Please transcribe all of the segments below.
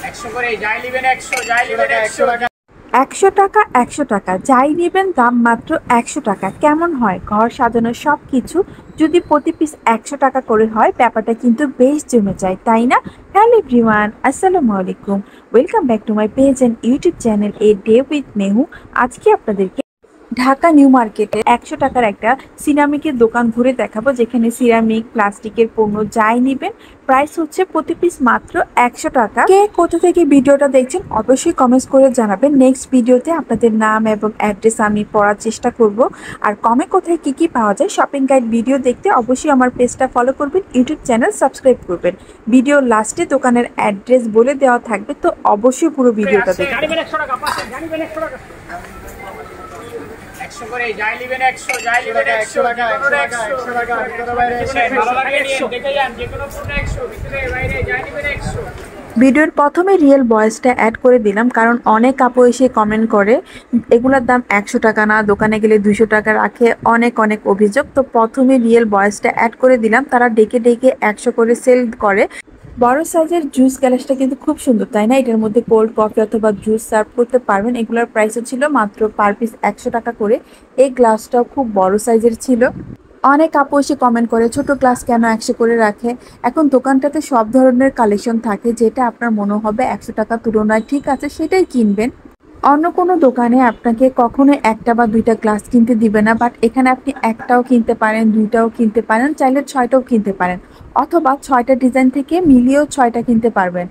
100 করে যাই নেবেন 100 যাই নেবেন 100 টাকা। 100 টাকা 100 টাকা যাই নেবেন দাম মাত্র 100 টাকা। কেমন হয় ঘর সাজানোর সব কিছু যদি প্রতি পিস 100 টাকা করে হয়, ব্যাপারটা কিন্তু বেশ জমে যায়, তাই না? হ্যালো এভরিওয়ান, আসসালামু আলাইকুম, welcome back to my page and YouTube channel a day with Mehu. আজকে আপনাদেরকে ঢাকা নিউ মার্কেটে 100 টাকার একটা সিরামিকের দোকান ঘুরে দেখাবো, যেখানে সিরামিক প্লাস্টিকের পণ্য যাই নেবেন প্রাইস হচ্ছে প্রতি পিস মাত্র 100 টাকা। কে কোথা থেকে ভিডিওটা দেখছেন অবশ্যই কমেন্টস করে জানাবেন। নেক্সট ভিডিওতে আপনাদের নাম এবং অ্যাড্রেস আমি পড়ার চেষ্টা করব। আর কমে কোথায় কি কি পাওয়া যায় শপিং গাইড ভিডিও দেখতে অবশ্যই আমার পেজটা ফলো করবেন, ইউটিউব চ্যানেল সাবস্ক্রাইব করবেন। ভিডিওর লাস্টে দোকানের অ্যাড্রেস বলে দেওয়া থাকবে, তো অবশ্যই পুরো ভিডিওটা দেখবেন। 100 করে যাই নেবেন 100 যাই নেবেন 100 টাকা 100 টাকা ভিতরে বাইরে এসে ভালো লাগে নিয়ে দেখে যান, যে কোনো পণ্য 100 ভিতরে বাইরে যাই নেবেন 100। ভিডিওর প্রথমে রিয়েল ভয়েসটা অ্যাড করে দিলাম, কারণ অনেক আপু এসে কমেন্ট করে এগুলোর দাম 100 টাকা না, দোকানে গেলে 200 টাকা রাখে, অনেক অভিযোগ। তো প্রথমে রিয়েল ভয়েসটা অ্যাড করে দিলাম। তারা ডেকে ডেকে 100 করে সেল করে। বড় সাইজের জুস গ্লাসটা কিন্তু খুব সুন্দর, তাই না? এটার মধ্যে কোল্ড কফি অথবা জুস সার্ভ করতে পারবেন। এগুলোর প্রাইসও ছিল মাত্র পার পিস 100 টাকা করে। এই গ্লাসটাও খুব বড় সাইজের ছিল। অনেক আপু এসে কমেন্ট করে ছোট গ্লাস কেন 100 করে রাখে। এখন দোকানটাতে সব ধরনের কালেকশন থাকে, যেটা আপনার মনে হবে 100 টাকা তুলনায় ঠিক আছে সেটাই কিনবেন। অন্য কোনো দোকানে আপনাকে কখনো একটা বা দুইটা গ্লাস কিনতে দিবে না, বাট এখানে আপনি একটাও কিনতে পারেন, দুইটাও কিনতে পারেন, চাইলে 6টাও কিনতে পারেন, অথবা 6টা ডিজাইন থেকে মিলিয়েও 6টা কিনতে পারবেন।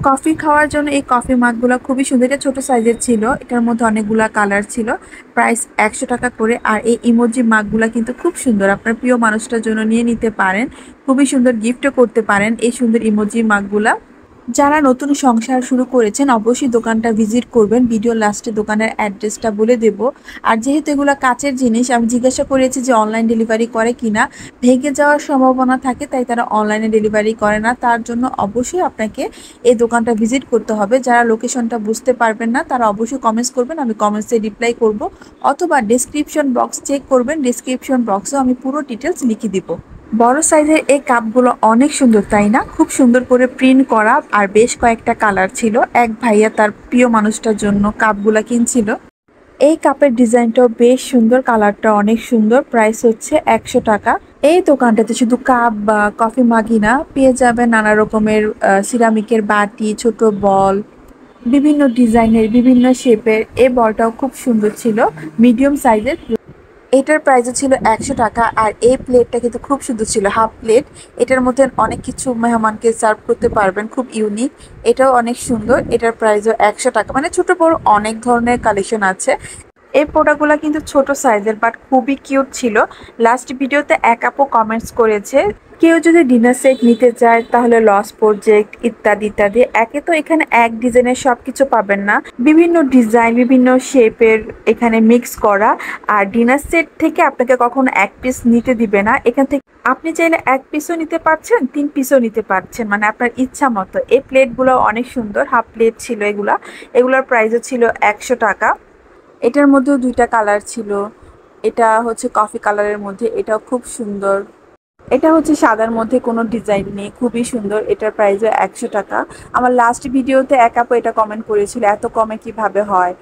কফি খাওয়ার জন্য এই কফি মাগগুলো খুবই সুন্দর। এটা ছোট সাইজের ছিল, এটার মধ্যে অনেকগুলা কালার ছিল। প্রাইস 100 টাকা করে। আর এই ইমোজি মাগগুলা কিন্তু খুব সুন্দর, আপনার প্রিয় মানুষটার জন্য নিয়ে নিতে পারেন, খুবই সুন্দর গিফটও করতে পারেন এই সুন্দর ইমোজি মাগগুলা। যারা নতুন সংসার শুরু করেছেন অবশ্যই দোকানটা ভিজিট করবেন। ভিডিও লাস্টে দোকানের অ্যাড্রেসটা বলে দেব। আর যেহেতু এগুলো কাচের জিনিস, আমি জিজ্ঞাসা করেছি যে অনলাইন ডেলিভারি করে কিনা, ভেঙে যাওয়ার সম্ভাবনা থাকে, তাই তারা অনলাইনে ডেলিভারি করে না। তার জন্য অবশ্যই আপনাকে এই দোকানটা ভিজিট করতে হবে। যারা লোকেশনটা বুঝতে পারবেন না তারা অবশ্যই কমেন্টস করবেন, আমি কমেন্টসে রিপ্লাই করব, অথবা ডেসক্রিপশন বক্স চেক করবেন, ডেসক্রিপশন বক্সেও আমি পুরো ডিটেলস লিখে দিব। বড় সাইজের এই কাপগুলো অনেক সুন্দর, তাই না? খুব সুন্দর করে প্রিন্ট করা, আর বেশ কয়েকটা কালার ছিল। এক ভাইয়া তার প্রিয় মানুষটার জন্য কাপগুলা কিনছিল। এই কাপের ডিজাইনটাও বেশ সুন্দর, কালারটা অনেক সুন্দর। প্রাইস হচ্ছে 100 টাকা। এই দোকানটাতে শুধু কাপ বা কফি মাগি না, পেয়ে যাবেন নানা রকমের সিরামিকের বাটি, ছোট বল, বিভিন্ন ডিজাইনের, বিভিন্ন শেপের। এই বলটাও খুব সুন্দর ছিল, মিডিয়াম সাইজের। এটার প্রাইসও ছিল 100 টাকা। আর এই প্লেটটা কিন্তু খুব সুন্দর ছিল, হাফ প্লেট। এটার মধ্যে অনেক কিছু মেহমানকে সার্ভ করতে পারবেন, খুব ইউনিক। এটাও অনেক সুন্দর। এটার প্রাইসও 100 টাকা। মানে ছোট বড় অনেক ধরনের কালেকশন আছে। এই প্রোডাক্টগুলো কিন্তু ছোট সাইজের, বাট খুবই কিউট ছিল। লাস্ট ভিডিওতে এক আপু কমেন্টস করেছে কেউ যদি ডিনার সেট নিতে চায় তাহলে লস প্রজেক্ট ইত্যাদি ইত্যাদি। একে তো এখানে এক ডিজাইনের সব কিছু পাবেন না, বিভিন্ন ডিজাইন বিভিন্ন শেপের এখানে মিক্স করা। আর ডিনার সেট থেকে আপনাকে কখনো এক পিস নিতে দিবে না। এখান থেকে আপনি চাইলে এক পিসও নিতে পারছেন, 3 পিসও নিতে পারছেন, মানে আপনার ইচ্ছা মতো। এই প্লেটগুলো অনেক সুন্দর, হাফ প্লেট ছিল এগুলোর প্রাইসও ছিল 100 টাকা। এটার মধ্যেও দুইটা কালার ছিল। এটা হচ্ছে কফি কালারের মধ্যে, এটাও খুব সুন্দর। এটা হচ্ছে সাদার মধ্যে কোনো ডিজাইন নেই, খুবই সুন্দর। এটার প্রাইসও 100 টাকা। আমার লাস্ট ভিডিওতে এক আপু এটা কমেন্ট করেছিল এত কমে কিভাবে হয়,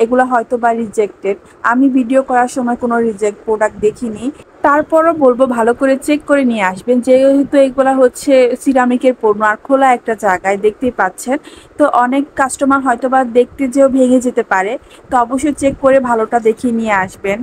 এগুলো হয়তো বা রিজেক্টেড। আমি ভিডিও করার সময় কোনো রিজেক্ট প্রোডাক্ট দেখিনি। তারপরও বলবো ভালো করে চেক করে নিয়ে আসবেন, যেহেতু এগুলা হচ্ছে সিরামিকের পণ্য আর খোলা একটা জায়গায় দেখতেই পাচ্ছেন। তো অনেক কাস্টমার হয়তো বা দেখতে যেও ভেঙে যেতে পারে, তো অবশ্যই চেক করে ভালোটা দেখিয়ে নিয়ে আসবেন।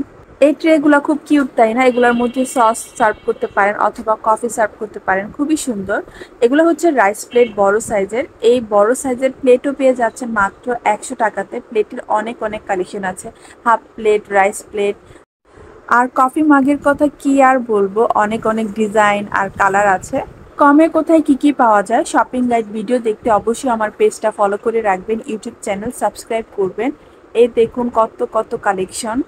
এই ট্রেগুলো খুব কিউট, তাই না? এগুলোর মধ্যে সস সার্ভ করতে পারেন অথবা কফি সার্ভ করতে পারেন, খুবই সুন্দর। এগুলো হচ্ছে রাইস প্লেট বড় সাইজের। এই বড় সাইজের প্লেটও পেয়ে যাচ্ছেন মাত্র 100 টাকাতে। প্লেটের অনেক কালেকশন আছে, হাফ প্লেট, রাইস প্লেট। আর কফি মাগের কথা কি আর বলবো, অনেক ডিজাইন আর কালার আছে। কমে কোথায় কি কি পাওয়া যায় শপিং গাইড ভিডিও দেখতে অবশ্যই আমার পেজটা ফলো করে রাখবেন, ইউটিউব চ্যানেল সাবস্ক্রাইব করবেন। এই দেখুন কত কালেকশন।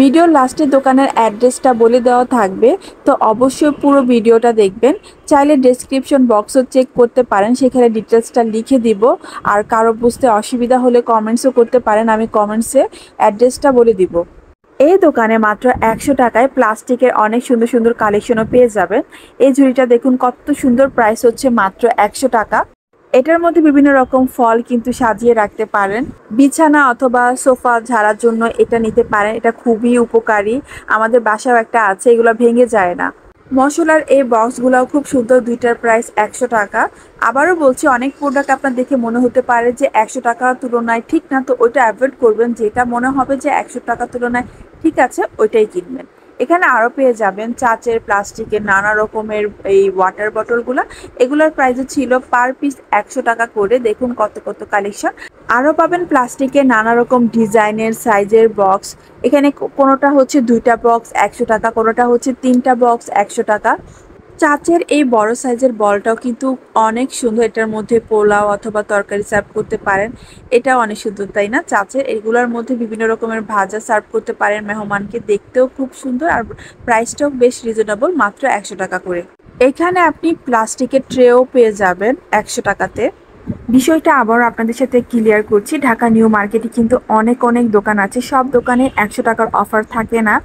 ভিডিওর লাস্টে দোকানের অ্যাড্রেসটা বলে দেওয়া থাকবে, তো অবশ্যই পুরো ভিডিওটা দেখবেন। চাইলে ডেসক্রিপশন বক্সও চেক করতে পারেন, সেখানে ডিটেলসটা লিখে দিব। আর কারো বুঝতে অসুবিধা হলে কমেন্টসও করতে পারেন, আমি কমেন্টসে অ্যাড্রেসটা বলে দিব। এই দোকানে মাত্র 100 টাকায় প্লাস্টিকের অনেক সুন্দর কালেকশনও পেয়ে যাবেন। এই ঝুড়িটা দেখুন কত সুন্দর, প্রাইস হচ্ছে মাত্র 100 টাকা। এটার মধ্যে বিভিন্ন রকম ফল কিন্তু সাজিয়ে রাখতে পারেন। বিছানা অথবা সোফা ঝাড়ার জন্য এটা নিতে পারেন। এটা খুবই উপকারী। আমাদের বাসাও একটা আছে, এগুলো ভেঙে যায় না। মশলার এই বক্সগুলোও খুব সুন্দর, দুইটার প্রাইস 100 টাকা। আবারও বলছি, অনেক প্রোডাক্ট আপনার দেখে মনে হতে পারে যে 100 টাকার তুলনায় ঠিক না, তো ওইটা অ্যাভয়েড করবেন। যেটা মনে হবে যে 100 টাকার তুলনায় ঠিক আছে ওইটাই কিনবেন। এখানে আরও পেয়ে যাবেন চাচের প্লাস্টিকের নানা রকমের এই ওয়াটার বটলগুলো। এগুলোর প্রাইসও ছিল পার পিস 100 টাকা করে। দেখুন কত কত কালেকশন। আরও পাবেন প্লাস্টিকের নানা রকম ডিজাইনের সাইজের বক্স। এখানে কোনোটা হচ্ছে 2টা বক্স 100 টাকা, কোনোটা হচ্ছে 3টা বক্স 100 টাকা। চাচের এই বড় সাইজের বলটাও কিন্তু অনেক সুন্দর। এটার মধ্যে পোলাও অথবা তরকারি সার্ভ করতে পারেন। এটাও অনেক সুন্দর, তাই না? চাচের এগুলোর মধ্যে বিভিন্ন রকমের ভাজা সার্ভ করতে পারেন মেহমানকে। দেখতেও খুব সুন্দর আর প্রাইসটাও বেশ রিজনেবল, মাত্র 100 টাকা করে। এখানে আপনি প্লাস্টিকের ট্রেও পেয়ে যাবেন 100 টাকাতে। বিষয়টা আবার আপনাদের সাথে ক্লিয়ার করছি, ঢাকা নিউ মার্কেটে কিন্তু অনেক অনেক দোকান আছে। সব দোকানে 100 টাকার অফার থাকে না।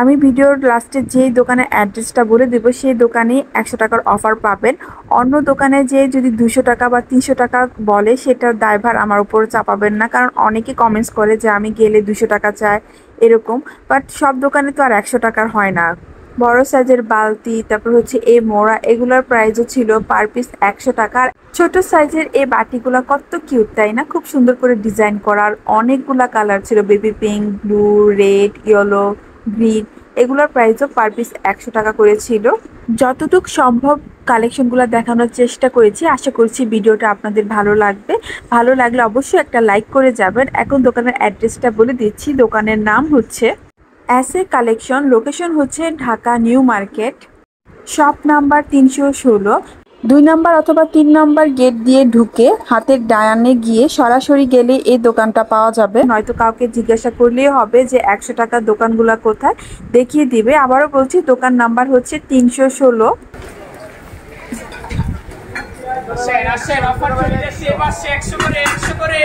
আমি ভিডিওর লাস্টে যেই দোকানের অ্যাড্রেসটা বলে দেবো সেই দোকানে 100 টাকার অফার পাবেন। অন্য দোকানে যে যদি 200 টাকা বা 300 টাকা বলে, সেটার দায়ভার আমার উপর চাপাবেন না, কারণ অনেকে কমেন্টস করে যে আমি গেলে 200 টাকা চায় এরকম। বাট সব দোকানে তো আর 100 টাকার হয় না। বড় সাইজের বালতি, তারপর হচ্ছে এই মোড়া, এগুলোর প্রাইসও ছিল পার পিস 100 টাকা। ছোট সাইজের এই বাটিগুলা কত কিউট, তাই না? খুব সুন্দর করে ডিজাইন করার, অনেকগুলা কালার ছিল, baby pink, blue, red, yellow, green. এগুলোর প্রাইসও পার পিস 100 টাকা করে ছিল। যতটুকু সম্ভব কালেকশনগুলো দেখানোর চেষ্টা করেছি। আশা করছি ভিডিওটা আপনাদের ভালো লাগবে। ভালো লাগলে অবশ্যই একটা লাইক করে যাবেন। এখন দোকানের অ্যাড্রেসটা বলে দিচ্ছি। দোকানের নাম হচ্ছে এসএ কালেকশন, লোকেশন হচ্ছে Dhaka new market, shop number 316। 2 number অথবা 3 নাম্বার গেট দিয়ে ঢুকে হাতের ডায়ানে গিয়ে সরাসরি গেলে এই দোকানটা পাওয়া যাবে। নয়তো কাউকে জিজ্ঞাসা করলেই হবে যে 100 টাকার দোকানগুলো কোথায়, দেখিয়ে দিবে। আবারও বলছি, দোকান নাম্বার হচ্ছে 316। আসেন আসেন, অফার চলতেছে, 100 করে 100 করে।